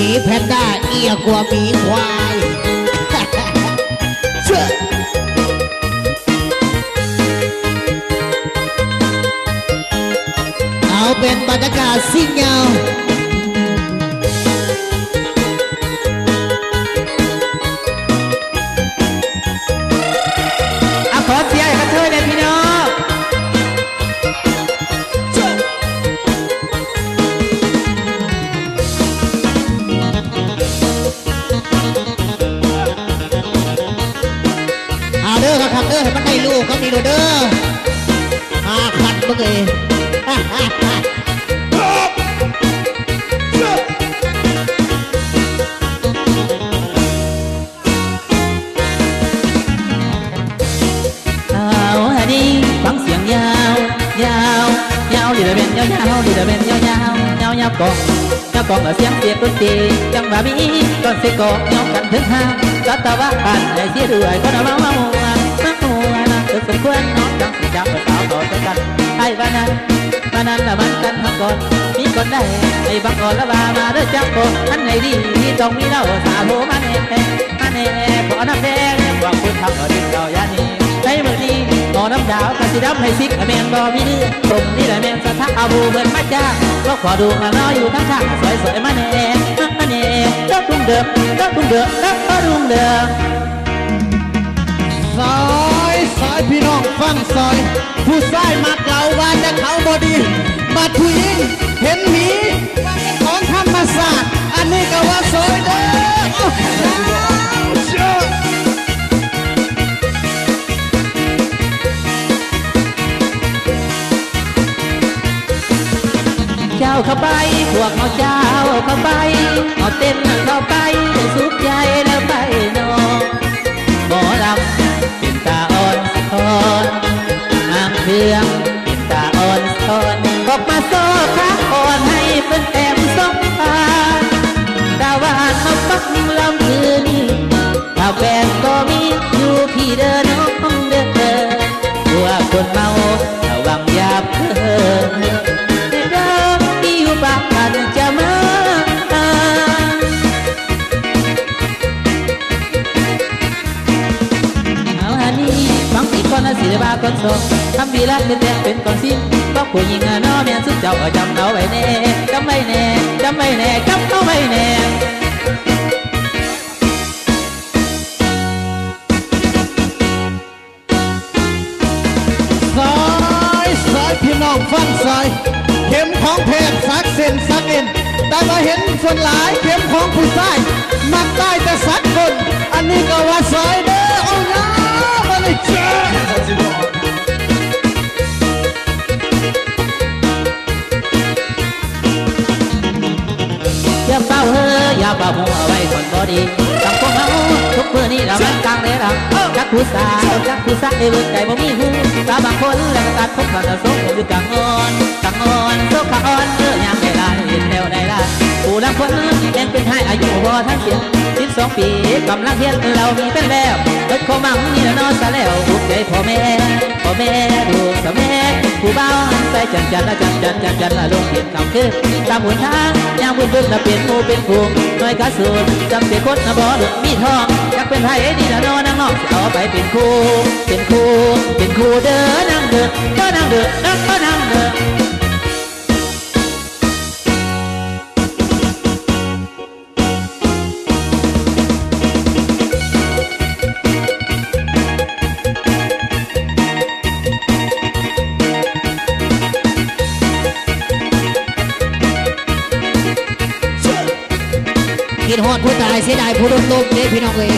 มีแพนด้าเอียกว่าหมีควายเชื่อเอาเป็นบรรยากาศสิ่งเงาขอเสียให้กระเทยเลยพี่น้องเอาเด้อครับเด้อให้มันได้ลูกก็มีเด้อขัดเมื่อกี้ฟังเสียงยาวยาวยาวดีแต่เป็นยาวยาวดีแต่เป็นยาวยาวยาวยาวกองยาวกองกับเสียงเสียงดนตรีจังหวะมีก่อนเสียกองยาวกันถึงห้างรัตวะผ่านไอ้เสียด้วยคนเอามามัวนะสมควรน้องจังสิจับสาวต่อกันไอ้บ้านนั้นละมันกันทั้งก่อนมีคนได้ไอ้บางก่อนละบามาเด้อจังก่อนอันไหนดีที่ต้องมีเล่าสาโหมาเน่ขอน้ำแดงบอกคุณทำเอาดิ้นเรายานีในมือนี้หมอน้ำดาวกะสิดำให้ซิกแมงบอมีเนื้อผมนี่แหละแมงสะทักเอาบูเบิร์นมาจ้าก็ขอดูมาน้อยอยู่ทั้งข้างสวยมาเน่รักรุ่งเดิมรักรุ่งเดิมรักรุ่งเดิมซอยพี่น้องฟังซอยผู้ชายมักเราว่าจะเขาบอดีบัดผู้หญิงเห็นหมีว่าเป็นของธรรมศาสตร์อันนี้ก็ว่าซอยเด้อเจ้าเข้าไปพวกเขาเจ้าเข้าไปเอาเต้นเข้าไปสุขใจแล้วไปนอนหมอลำเป็นตาอ่อนสอนนางเครื่องเป็นตาอ่อนสอนออกมาโซ่ขาอ่อนให้เป็นแต้มสองตาดาวานมาปักลำคืนดาวแฟนก็มีอยู่พี่เดินน้องเดินพวกคนเมาระวังอย่าเพ้อบางกันจะมาเอาฮันนี่ฟังอีกคนละสิบาคนสองทำวีรักเป็นแดงเป็นก่อนสิ้นก็ผู้หญิงน้อแม่สุดเจ้าจำเอาไว้แน่จำไม่แน่จำไม่แน่จำเอาไว้แน่ซอยพี่น้องฟังซอยเข็มของแพงสักเส้นสักเอ็นแต่มาเห็นส่วนหลายเข็มของผู้ชายมักได้แต่สักคนอันนี้ก็ว่าซอยเด้อโอ้ยมาเลยจ้าอย่าเฝ้าอย่าเฝ้าหัวไว้คนบอดีสังคมเอาทุกเมื่อนี้เรามันกลางเลยเราจักผู้สาวเอวใจบ่มีหูสาวบางคนแล้วก็ตัดทุกข์มาสมอยู่กลางงอนโซกอ่อนยังได้ลายเห็นแล้วได้ลายผู้ลำคนเล่นเป็นให้อายุบ่ทั้งเสีย12 ปีกำลังเฮียนเรามีเป็นแล้วเกิดข้อมั่งนี่แล้วนอนซะแล้วถูกใจพ่อแม่ดูสะแม่ผู้เบาใส่จันละลงเห็นคำคือตามหนทางยามบุญละเป็นหมู่เป็นฝูงน้อยกระสุนจำเสียคนนะบ่หลุดมีทองอยากเป็นไทยนี่ละนอนนั่งนอกเอาไปเป็นครูเด้อนั่งเด้อก็นั่งเด้อก็นั่งเด้อกินฮอดผู้ตายเสียดายผู้โดนลมเด้พี่น้องเลย